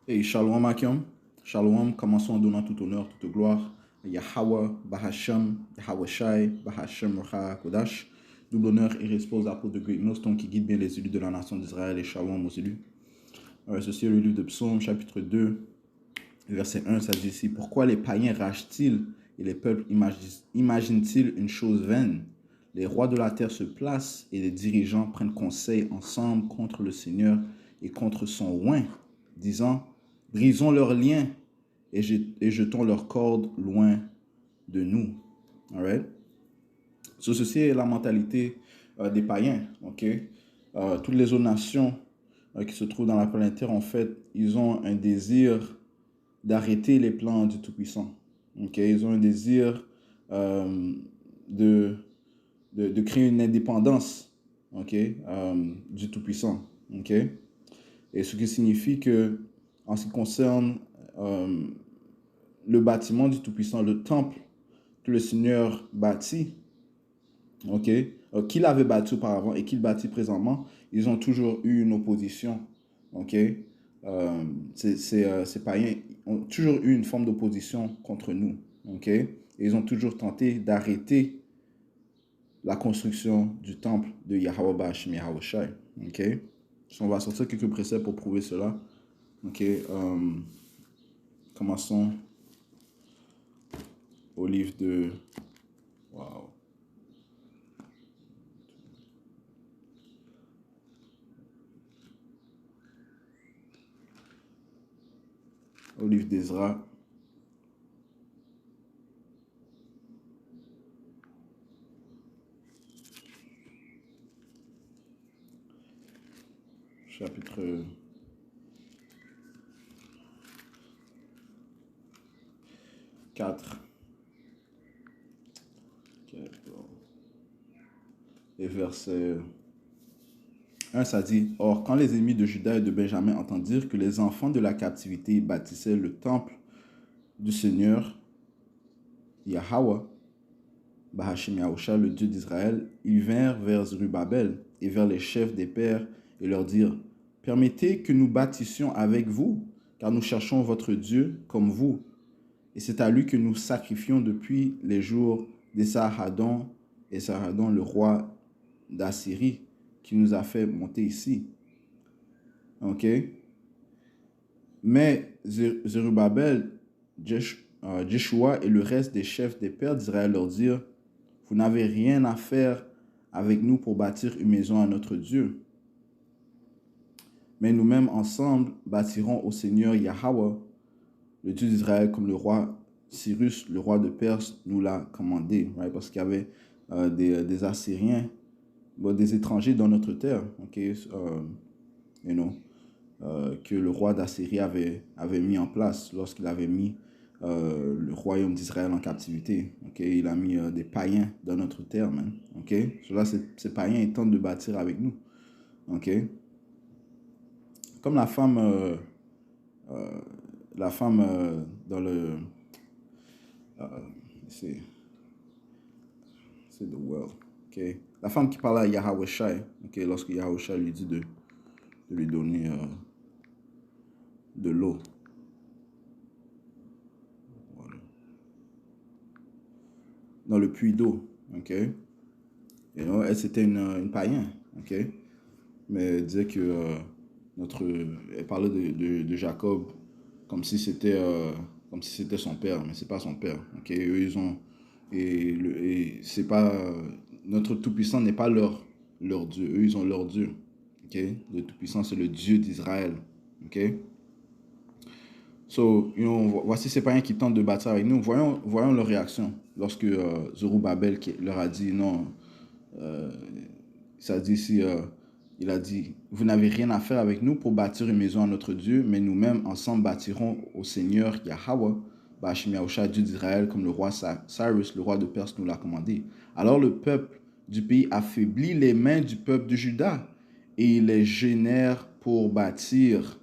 Hey, Shalom Akim. Shalom, commençons en donnant tout honneur, toute gloire à Yahweh, Bahasham, Yahweh Shai, Bahasham Racha Kodash. Double honneur et respect aux apôtres de Greatness, ton qui guide bien les élus de la nation d'Israël et Shalom aux élus. Ceci est le livre de Psaume, chapitre 2, verset 1, ça dit ici: Pourquoi les païens ragent-ils et les peuples imaginent-ils une chose vaine? Les rois de la terre se placent et les dirigeants prennent conseil ensemble contre le Seigneur et contre son oint, disant: Brisons leurs liens et jetons leurs cordes loin de nous. All right? So, ceci est la mentalité des païens. Okay? Toutes les autres nations qui se trouvent dans la planète Terre, en fait, ils ont un désir d'arrêter les plans du Tout-Puissant. Okay? Ils ont un désir de créer une indépendance, okay? Du Tout-Puissant. Okay? Et ce qui signifie que, en ce qui concerne le bâtiment du Tout-Puissant, le temple que le Seigneur bâtit, qu'il avait bâti auparavant et qu'il bâtit présentement, ils ont toujours eu une opposition. Ces païens ont toujours eu une forme d'opposition contre nous. Et ils ont toujours tenté d'arrêter la construction du temple de Yahweh Bashim Yahweh Shai. On va sortir quelques préceptes pour prouver cela. Commençons au livre de... Wow. Au livre d'Ezra. Chapitre 4. Et verset 1, ça dit: Or, quand les ennemis de Juda et de Benjamin entendirent que les enfants de la captivité bâtissaient le temple du Seigneur, Yahweh, Bahashim Yahusha, le Dieu d'Israël, ils vinrent vers Zerubabel et vers les chefs des pères et leur dirent: Permettez que nous bâtissions avec vous, car nous cherchons votre Dieu comme vous. Et c'est à lui que nous sacrifions depuis les jours d'Esarhaddon, le roi d'Assyrie, qui nous a fait monter ici. Mais Zerubabel, Jeshua et le reste des chefs des pères d'Israël leur dirent: Vous n'avez rien à faire avec nous pour bâtir une maison à notre Dieu. Mais nous-mêmes ensemble bâtirons au Seigneur Yahweh, le Dieu d'Israël, comme le roi Cyrus, le roi de Perse, nous l'a commandé. Parce qu'il y avait des Assyriens, des étrangers dans notre terre, que le roi d'Assyrie avait mis en place lorsqu'il avait mis le royaume d'Israël en captivité. Il a mis des païens dans notre terre, man. Cela, ces païens, ils tentent de bâtir avec nous. Comme la femme dans le... c'est the world. La femme qui parlait à Yahweh Shai, lorsque Yahweh Shai lui dit de lui donner de l'eau. Voilà. Dans le puits d'eau. Elle, c'était une païenne. Mais elle disait que elle parlait de Jacob comme si c'était son père, mais c'est pas son père. Eux, ils ont... Et c'est pas... notre Tout-Puissant n'est pas leur Dieu. Eux, ils ont leur Dieu. Le Tout-Puissant, c'est le Dieu d'Israël. Voici ces païens qui tentent de bâtir avec nous. Voyons leur réaction lorsque Zorobabel leur a dit non. Ça dit ici, il a dit: Vous n'avez rien à faire avec nous pour bâtir une maison à notre Dieu, mais nous-mêmes ensemble bâtirons au Seigneur Yahweh, Bashim Yahusha, Dieu d'Israël, comme le roi Cyrus, le roi de Perse, nous l'a commandé. Alors le peuple du pays affaiblit les mains du peuple de Juda et les génèrent pour bâtir.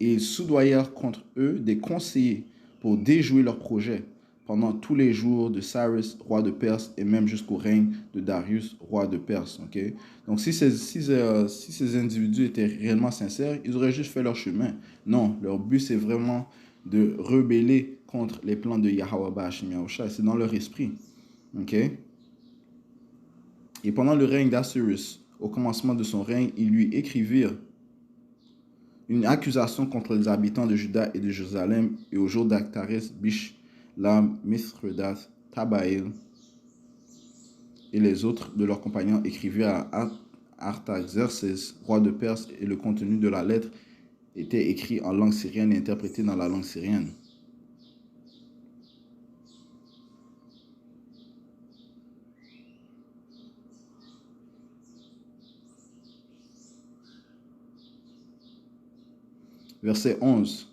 Et ils soudoyèrent contre eux des conseillers pour déjouer leurs projets. pendant tous les jours de Cyrus, roi de Perse, et même jusqu'au règne de Darius, roi de Perse. Okay? Donc, si ces individus étaient réellement sincères, ils auraient juste fait leur chemin. Non, leur but, c'est vraiment de rebeller contre les plans de Yahweh Ba'ashim Yahushua. C'est dans leur esprit. Okay? Et pendant le règne d'Assyrus, au commencement de son règne, ils lui écrivirent une accusation contre les habitants de Juda et de Jérusalem, et au jour d'Actaris, Bishlam, Mithredath, Tabaïl et les autres de leurs compagnons écrivirent à Artaxerxès, roi de Perse, et le contenu de la lettre était écrit en langue syrienne et interprété dans la langue syrienne. Verset 11.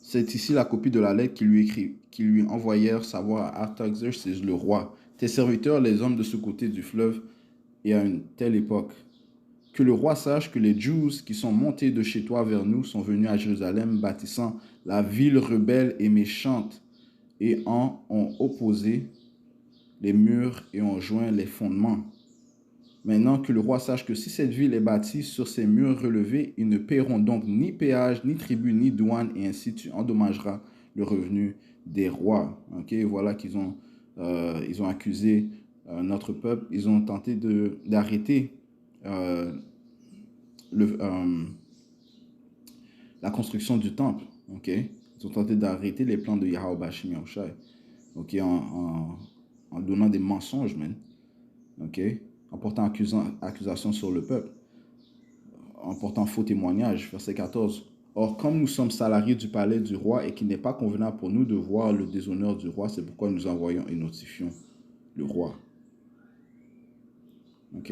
C'est ici la copie de la lettre qui lui envoyèrent savoir à Artaxerxès le roi. Tes serviteurs, les hommes de ce côté du fleuve, et à une telle époque. Que le roi sache que les Juifs qui sont montés de chez toi vers nous sont venus à Jérusalem, bâtissant la ville rebelle et méchante, et en ont opposé les murs et ont joint les fondements. Maintenant que le roi sache que si cette ville est bâtie sur ces murs relevés, ils ne paieront donc ni péage, ni tribut, ni douane, et ainsi tu endommageras le revenu des rois. Okay? Voilà qu'ils ont, ils ont accusé notre peuple, ils ont tenté d'arrêter la construction du temple. Okay? Ils ont tenté d'arrêter les plans de Yahweh Ba'ashim Yahushua. Okay? En donnant des mensonges, man. Okay? En portant accusation sur le peuple, en portant faux témoignage, verset 14. Or, comme nous sommes salariés du palais du roi et qu'il n'est pas convenable pour nous de voir le déshonneur du roi, c'est pourquoi nous envoyons et notifions le roi. Ok?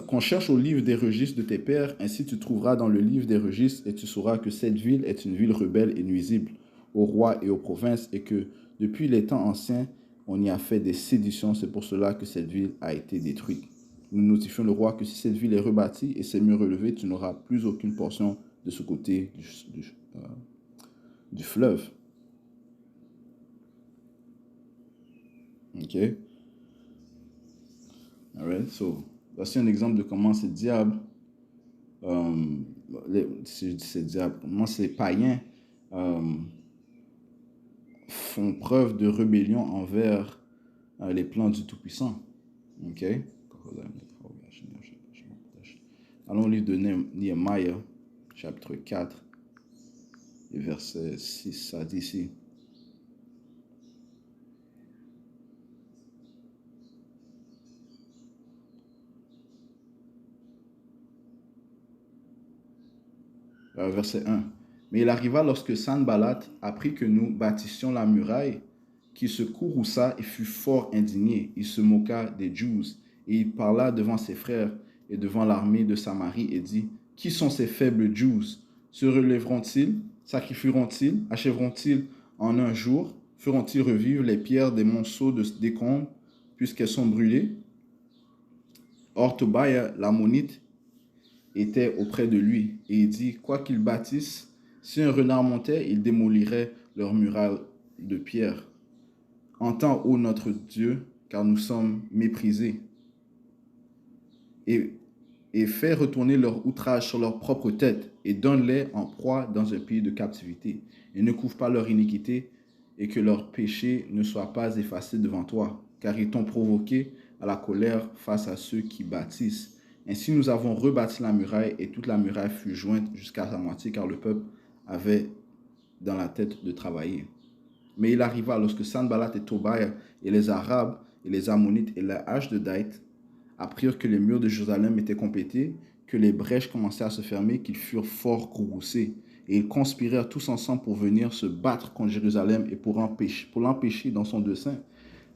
Qu'on cherche au livre des registres de tes pères, ainsi tu trouveras dans le livre des registres et tu sauras que cette ville est une ville rebelle et nuisible au roi et aux provinces et que depuis les temps anciens, on y a fait des séditions, c'est pour cela que cette ville a été détruite. Nous notifions le roi que si cette ville est rebâtie et ses murs relevés, tu n'auras plus aucune portion de ce côté du fleuve. Ok? Alright, so, voici un exemple de comment ces diables, comment ces païens font preuve de rébellion envers les plans du Tout-Puissant. Ok? Allons au livre de Nehemiah, chapitre 4, et verset 6, ça dit ici. Verset 1. Mais il arriva lorsque Sanballat apprit que nous bâtissions la muraille, qu'il se courrouça et fut fort indigné. Il se moqua des Juifs, et il parla devant ses frères et devant l'armée de Samarie et dit, qui sont ces faibles Juifs? Se relèveront-ils? Sacrifieront-ils? Achèveront-ils en un jour? Feront-ils revivre les pierres des monceaux de décombres, puisqu'elles sont brûlées? Or Tobiah, l'ammonite, était auprès de lui, et il dit, quoi qu'ils bâtissent, si un renard montait, il démolirait leur muraille de pierre. Entends, ô notre Dieu, car nous sommes méprisés. Et fais retourner leur outrage sur leur propre tête, et donne-les en proie dans un pays de captivité. Et ne couvre pas leur iniquité, et que leur péché ne soit pas effacé devant toi, car ils t'ont provoqué à la colère face à ceux qui bâtissent. Ainsi nous avons rebâti la muraille, et toute la muraille fut jointe jusqu'à sa moitié, car le peuple avait dans la tête de travailler. Mais il arriva lorsque Sanballat et Tobiah et les Arabes et les Ammonites et la hache de Daït apprirent que les murs de Jérusalem étaient complétés, que les brèches commençaient à se fermer, qu'ils furent fort courroucés. Et ils conspirèrent tous ensemble pour venir se battre contre Jérusalem et pour l'empêcher dans son dessein.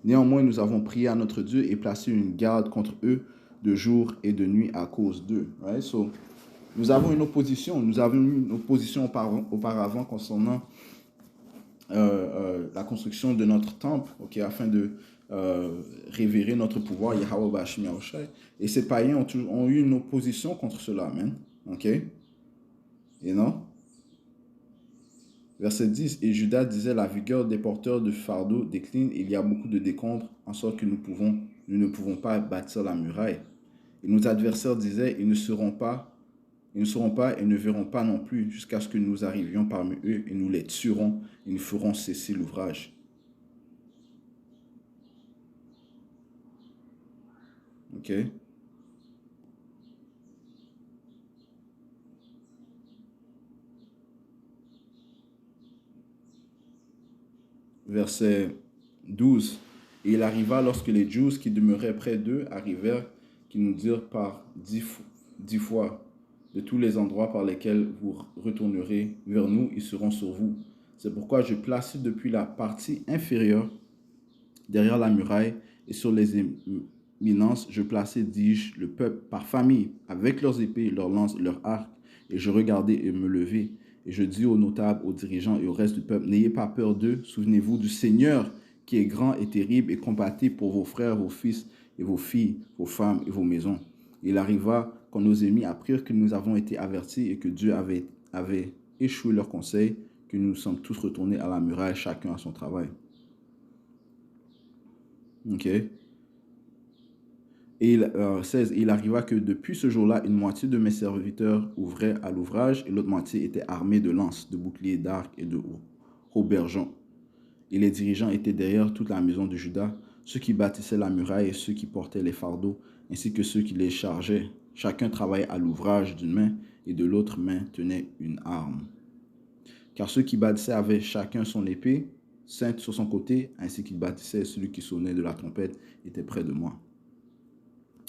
Néanmoins, nous avons prié à notre Dieu et placé une garde contre eux de jour et de nuit à cause d'eux. Right? So, nous avons une opposition. Nous avions eu une opposition auparavant concernant la construction de notre temple, okay, afin de révérer notre pouvoir, Yahweh Ba'ashim Yahushua. Et ces païens ont eu une opposition contre cela, man. OK? Et non? Verset 10, et Judas disait, la vigueur des porteurs de fardeau décline, il y a beaucoup de décombres, en sorte que nous ne pouvons pas bâtir la muraille. Et nos adversaires disaient, ils ne seront pas et ne verront pas non plus, jusqu'à ce que nous arrivions parmi eux, et nous les tuerons, et nous ferons cesser l'ouvrage. Ok? Verset 12. Et il arriva lorsque les Juifs qui demeuraient près d'eux arrivèrent, qui nous dirent par 10 fois, de tous les endroits par lesquels vous retournerez vers nous, ils seront sur vous. C'est pourquoi je plaçai depuis la partie inférieure, derrière la muraille, et sur les éminences, je plaçai, dis-je, le peuple par famille, avec leurs épées, leurs lances, leurs arcs, et je regardai et me levai. Et je dis aux notables, aux dirigeants et au reste du peuple, n'ayez pas peur d'eux, souvenez-vous du Seigneur qui est grand et terrible, et combattez pour vos frères, vos fils et vos filles, vos femmes et vos maisons. Il arriva quand nos ennemis apprirent que nous avons été avertis et que Dieu avait échoué leur conseil, que nous sommes tous retournés à la muraille, chacun à son travail. Ok. Et 16, il arriva que depuis ce jour-là, une moitié de mes serviteurs ouvraient à l'ouvrage et l'autre moitié était armée de lances, de boucliers, d'arcs et de haubergeons. Et les dirigeants étaient derrière toute la maison de Juda, ceux qui bâtissaient la muraille et ceux qui portaient les fardeaux, ainsi que ceux qui les chargeaient. Chacun travaillait à l'ouvrage d'une main et de l'autre main tenait une arme. Car ceux qui bâtissaient avaient chacun son épée, ceinte sur son côté, ainsi qu'il bâtissait, celui qui sonnait de la trompette était près de moi.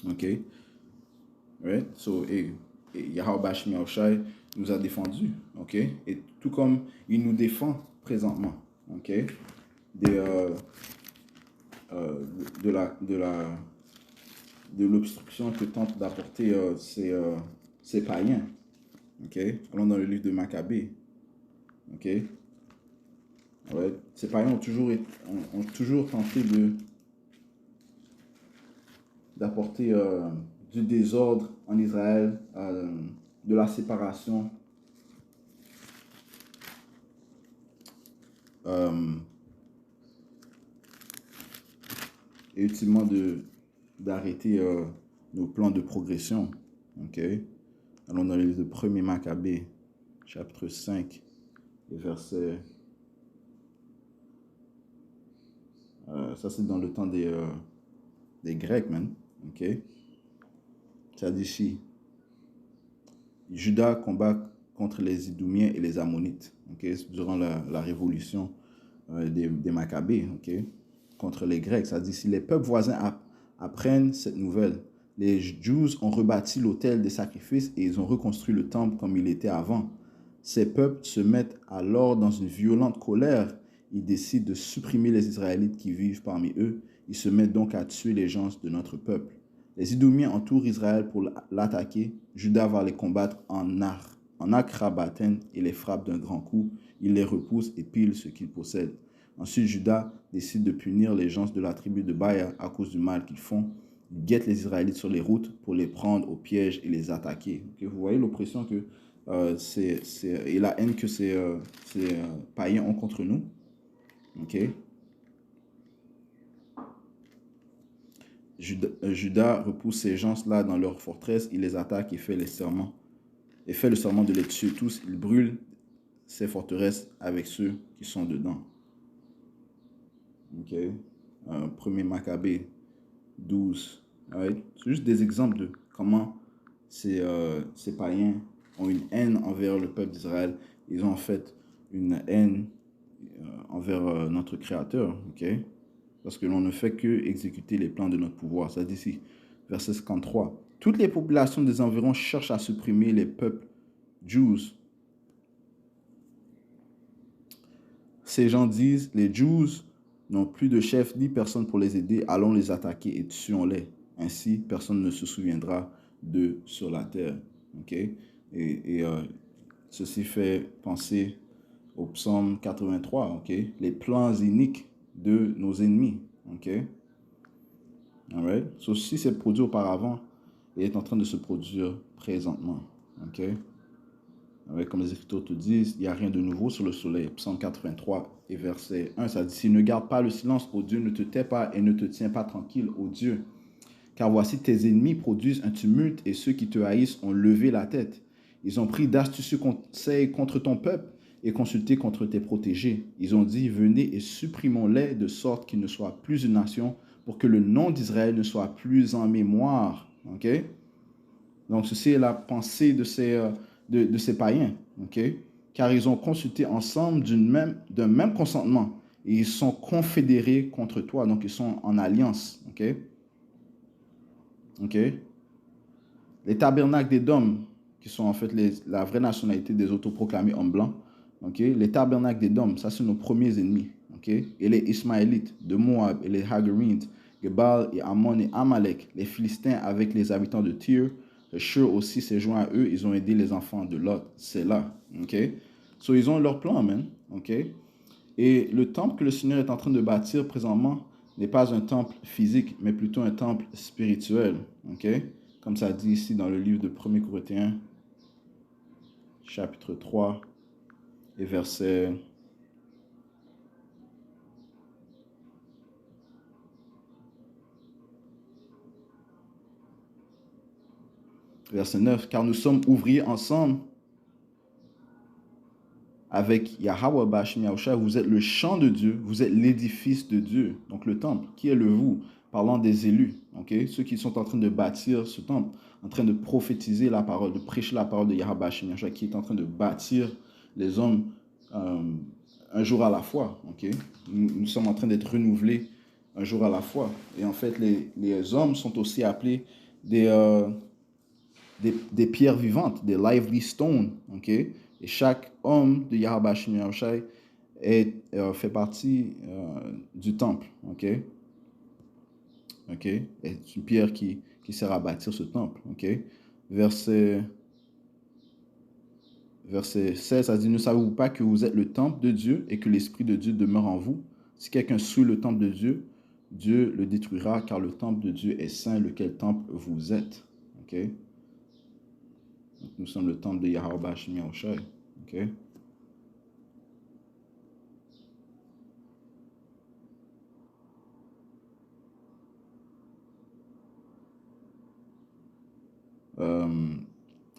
Ok? Right? So, et Yahweh Bashmi Yahushai nous a défendus. Ok? Et tout comme il nous défend présentement. Ok? Des, de l'obstruction que tentent d'apporter ces païens. Ok? Allons dans le livre de Maccabée. Ok? Ouais. Ces païens ont toujours tenté d'apporter du désordre en Israël, de la séparation, et ultimement d'arrêter nos plans de progression. Ok? Allons dans le livre de 1er Maccabée, chapitre 5, et verset... ça, c'est dans le temps des Grecs, man. Ok? Ça dit ici, Juda combat contre les Idumiens et les Ammonites, ok? Durant la révolution des Maccabées, ok? Contre les Grecs. Ça dit, si les peuples voisins apprennent cette nouvelle, les Juifs ont rebâti l'autel des sacrifices et ils ont reconstruit le temple comme il était avant. Ces peuples se mettent alors dans une violente colère. Ils décident de supprimer les Israélites qui vivent parmi eux. Ils se mettent donc à tuer les gens de notre peuple. Les Idumiens entourent Israël pour l'attaquer. Juda va les combattre en Akrabaten et les frappe d'un grand coup. Il les repousse et pille ce qu'ils possèdent. Ensuite, Juda décide de punir les gens de la tribu de Baya à cause du mal qu'ils font. Il guette les Israélites sur les routes pour les prendre au piège et les attaquer. Okay? Vous voyez l'oppression que et la haine que ces païens ont contre nous. Ok? Juda repousse ces gens-là dans leur forteresse, il les attaque et fait le serment de les tuer tous. Il brûle ces forteresses avec ceux qui sont dedans. Ok? 1er Maccabée 12. Right? C'est juste des exemples de comment ces païens ont une haine envers le peuple d'Israël. Ils ont en fait une haine envers notre Créateur. Ok? Parce que l'on ne fait que exécuter les plans de notre pouvoir. Ça dit ici, verset 53. Toutes les populations des environs cherchent à supprimer les peuples Jews. Ces gens disent, les Jews n'ont plus de chef ni personne pour les aider, allons les attaquer et tuons-les. Ainsi, personne ne se souviendra d'eux sur la terre. Okay? Et ceci fait penser au psaume 83, okay? Les plans iniques de nos ennemis. Okay? All right? So, si c'est produit auparavant, il est en train de se produire présentement. Okay? Comme les Écritures te disent, il n'y a rien de nouveau sur le soleil. Psaume 83 et verset 1, ça dit, si ne garde pas le silence, ô Dieu, ne te tais pas et ne te tiens pas tranquille, ô Dieu. Car voici tes ennemis produisent un tumulte et ceux qui te haïssent ont levé la tête. Ils ont pris d'astucieux conseils contre ton peuple et consulté contre tes protégés. Ils ont dit, venez et supprimons-les de sorte qu'ils ne soient plus une nation pour que le nom d'Israël ne soit plus en mémoire. Okay? Donc, ceci est la pensée de ces païens. Okay? Car ils ont consulté ensemble d'un même consentement et ils sont confédérés contre toi. Donc, ils sont en alliance. Okay? Okay? Les tabernacles d'Édom, qui sont en fait la vraie nationalité des autoproclamés hommes blancs. Okay? Les tabernacles d'Édom, ça c'est nos premiers ennemis. Okay? Et les Ismaélites de Moab et les Hagarites, Gebal et Ammon et Amalek, les Philistins avec les habitants de Tyr, Shur aussi s'est joint à eux, ils ont aidé les enfants de Lot. C'est là. Okay? So, ils ont leur plan, man. Okay? Et le temple que le Seigneur est en train de bâtir présentement n'est pas un temple physique, mais plutôt un temple spirituel. Okay? Comme ça dit ici dans le livre de 1 Corinthiens, chapitre 3 et verset 9. Car nous sommes ouvriers ensemble avec Yahweh Bashim Yahushua. Vous êtes le champ de Dieu, vous êtes l'édifice de Dieu. Donc le temple, qui est le vous? Parlant des élus, okay? Ceux qui sont en train de bâtir ce temple, en train de prophétiser la parole, de prêcher la parole de Yahweh Bashim Yahushua, qui est en train de bâtir les hommes un jour à la fois. Okay? Nous sommes en train d'être renouvelés un jour à la fois. Et en fait, les hommes sont aussi appelés des pierres vivantes, des lively stones. Okay? Et chaque homme de Yahweh Bashim Yahushua fait partie du temple. Okay? Okay? C'est une pierre qui sert à bâtir ce temple. Okay? Verset 16, ça dit, ne savez-vous pas que vous êtes le temple de Dieu et que l'Esprit de Dieu demeure en vous? Si quelqu'un souille le temple de Dieu, Dieu le détruira, car le temple de Dieu est saint, lequel temple vous êtes. Okay? Donc, nous sommes le temple de Yahweh Bashim Yahushua. Okay?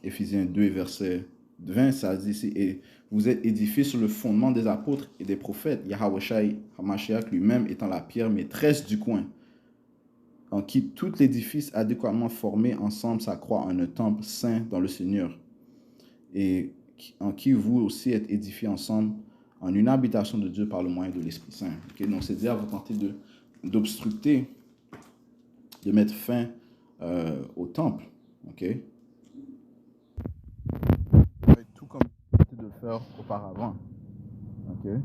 Éphésiens 2, verset 20, ça dit ici, et vous êtes édifiés sur le fondement des apôtres et des prophètes, Yahweh Shai Hamashiach lui-même étant la pierre maîtresse du coin, en qui tout l'édifice adéquatement formé ensemble s'accroît en un temple saint dans le Seigneur, et en qui vous aussi êtes édifiés ensemble en une habitation de Dieu par le moyen de l'Esprit Saint. Okay? Donc c'est dire, vous tentez d'obstructer, de mettre fin au temple. Okay? Tout comme de le faire auparavant. Okay?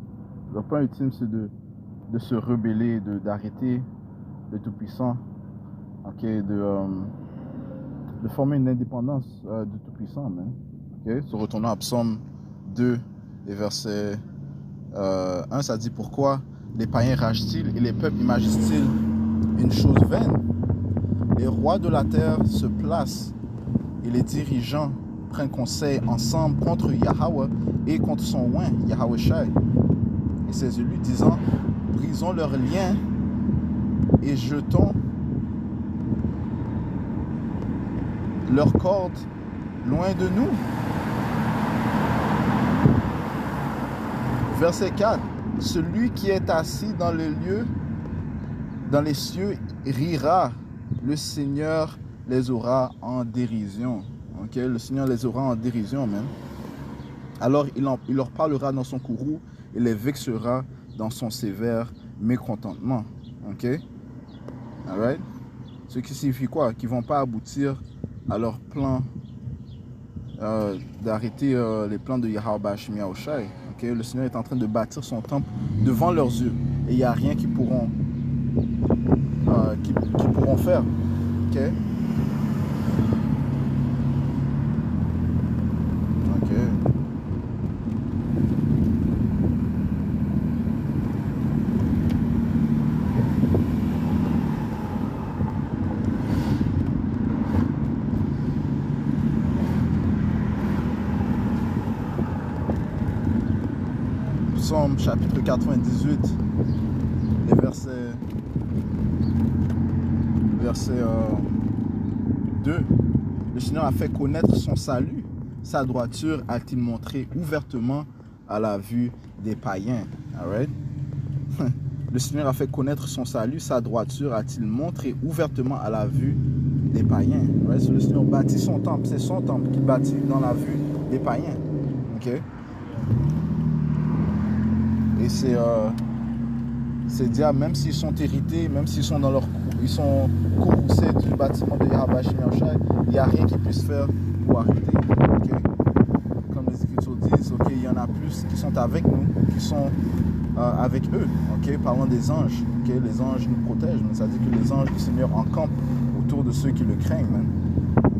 Le plan ultime, c'est de se rebeller, d'arrêter le Tout-Puissant, okay? De former une indépendance du Tout-Puissant. Okay? Se retournant à Psaume 2 et verset 1, ça dit, pourquoi les païens ragent-ils et les peuples imaginent-ils une chose vaine? Les rois de la terre se placent et les dirigeants prennent conseil ensemble contre Yahweh et contre son oint, Yahweh Shai, et ses élus, disant, brisons leurs liens et jetons leurs cordes loin de nous. Verset 4. Celui qui est assis dans le lieu, dans les cieux, rira. Le Seigneur les aura en dérision. Okay? Le Seigneur les aura en dérision, même. Alors il leur parlera dans son courroux et les vexera dans son sévère mécontentement. Ok? Alright? Ce qui signifie quoi? Qu'ils ne vont pas aboutir à leur plan d'arrêter les plans de Yahweh Bashim Yahushua. Okay? Le Seigneur est en train de bâtir son temple devant leurs yeux. Et il n'y a rien qu'ils pourront faire. Ok? Ok. Psaume chapitre 98, les verset 2. Le Seigneur a fait connaître son salut. Sa droiture a-t-il montré ouvertement à la vue des païens. Alright? Le Seigneur a fait connaître son salut. Sa droiture a-t-il montré ouvertement à la vue des païens. Right? So, le Seigneur bâtit son temple. C'est son temple qu'il bâtit dans la vue des païens. Ok? Et c'est dire, même s'ils sont hérités, même s'ils sont dans leur ils sont courroucés du bâtiment de Yahweh Hashem Yahushai, il n'y a rien qu'ils puissent faire pour arrêter. Okay? Comme les Écritures disent, okay, il y en a plus qui sont avec nous, qui sont avec eux. Okay? Parlant des anges, okay? Les anges nous protègent. Ça veut dire que les anges du Seigneur encampent autour de ceux qui le craignent. Man.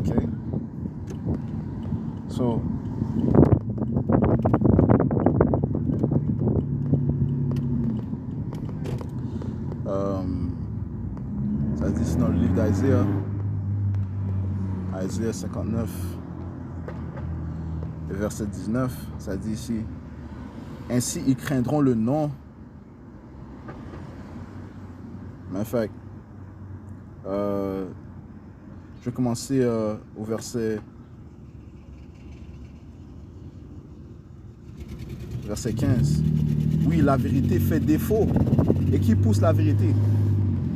Okay? So, ça dit ici dans le livre d'Isaiah, Isaiah 59, verset 19, ça dit ici, ainsi ils craindront le nom. Mais en fait, je vais commencer au verset 15. Oui, la vérité fait défaut. Et qui pousse la vérité?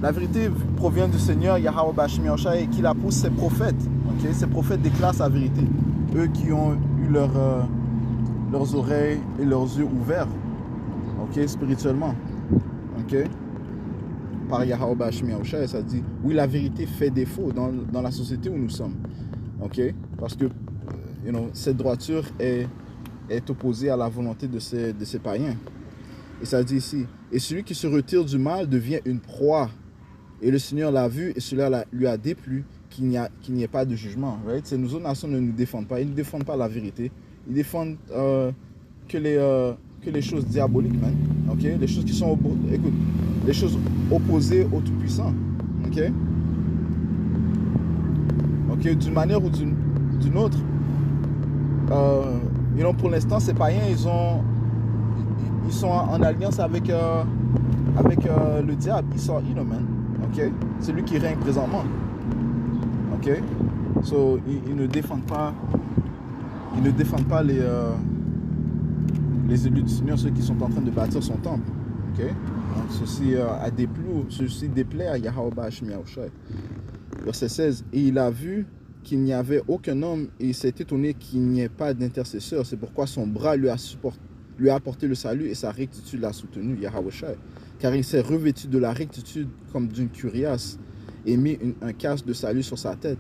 La vérité provient du Seigneur Yahweh Hashem Yahushai et qui la pousse, ses prophètes. Okay? Ces prophètes déclarent sa vérité. Eux qui ont eu leurs oreilles et leurs yeux ouverts, okay? Spirituellement. Okay? Par Yahweh Hashem Yahushai, ça dit, oui, la vérité fait défaut dans la société où nous sommes. Okay? Parce que cette droiture est opposée à la volonté de ces païens. Et ça dit ici, et celui qui se retire du mal devient une proie. Et le Seigneur l'a vu et cela lui a déplu qu'il n'y ait pas de jugement. Right? Nos autres nations ne nous défendent pas. Ils ne défendent pas la vérité. Ils défendent que les choses diaboliques, man. Okay? Les choses qui sont les choses opposées au Tout-Puissant. Okay? Okay? D'une manière ou d'une autre, pour l'instant, ces païens, ils sont en alliance avec le diable. Ils sont man. Okay? C'est lui qui règne présentement. Okay? So, ils ne défendent pas les élus du Seigneur, ceux qui sont en train de bâtir son temple. Okay? Donc, ceci déplaît à Yahweh Hashem Yahushai. Verset 16. Et il a vu qu'il n'y avait aucun homme et il s'est étonné qu'il n'y ait pas d'intercesseur. C'est pourquoi son bras lui a apporté le salut et sa rectitude l'a soutenu, Yahweh Shai. Car il s'est revêtu de la rectitude comme d'une cuirasse et mis un casque de salut sur sa tête.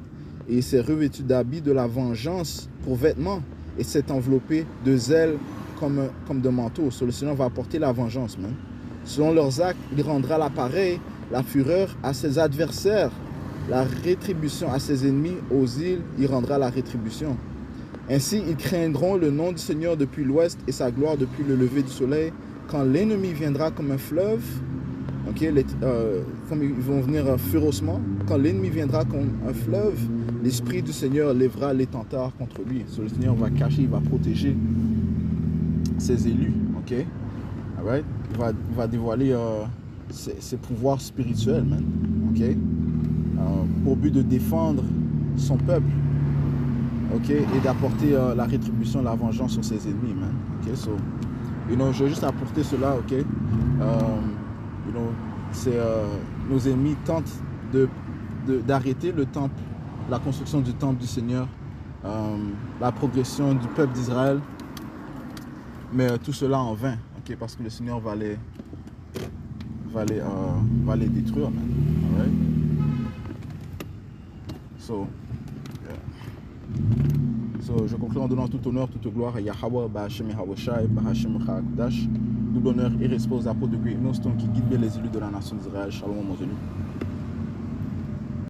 Et il s'est revêtu d'habits de la vengeance pour vêtements et s'est enveloppé de zèle comme de manteau. So, le Seigneur va apporter la vengeance, man. Selon leurs actes, il rendra l'appareil, la fureur à ses adversaires, la rétribution à ses ennemis. Aux îles, il rendra la rétribution. Ainsi, ils craindront le nom du Seigneur depuis l'ouest et sa gloire depuis le lever du soleil. Quand l'ennemi viendra comme un fleuve, okay, comme ils vont venir furieusement, quand l'ennemi viendra comme un fleuve, l'Esprit du Seigneur lèvera l'étendard contre lui. So, le Seigneur va cacher, il va protéger ses élus. Okay? Alright? Il va dévoiler ses pouvoirs spirituels, man. Okay? Pour but de défendre son peuple. Okay? Et d'apporter la rétribution, la vengeance sur ses ennemis, man. Okay? So, je veux juste apporter cela, ok? Nos ennemis tentent d'arrêter le temple, la construction du temple du Seigneur, la progression du peuple d'Israël, mais tout cela en vain, ok? Parce que le Seigneur va les détruire, man. Alright? So, je conclue en donnant tout honneur, toute gloire à Yahweh, Bahashem Yahushai, Bahashem Kudash. Double honneur et respect aux apôtres de Great Millstone qui guident bien les élus de la nation d'Israël. Shalom, mon élus.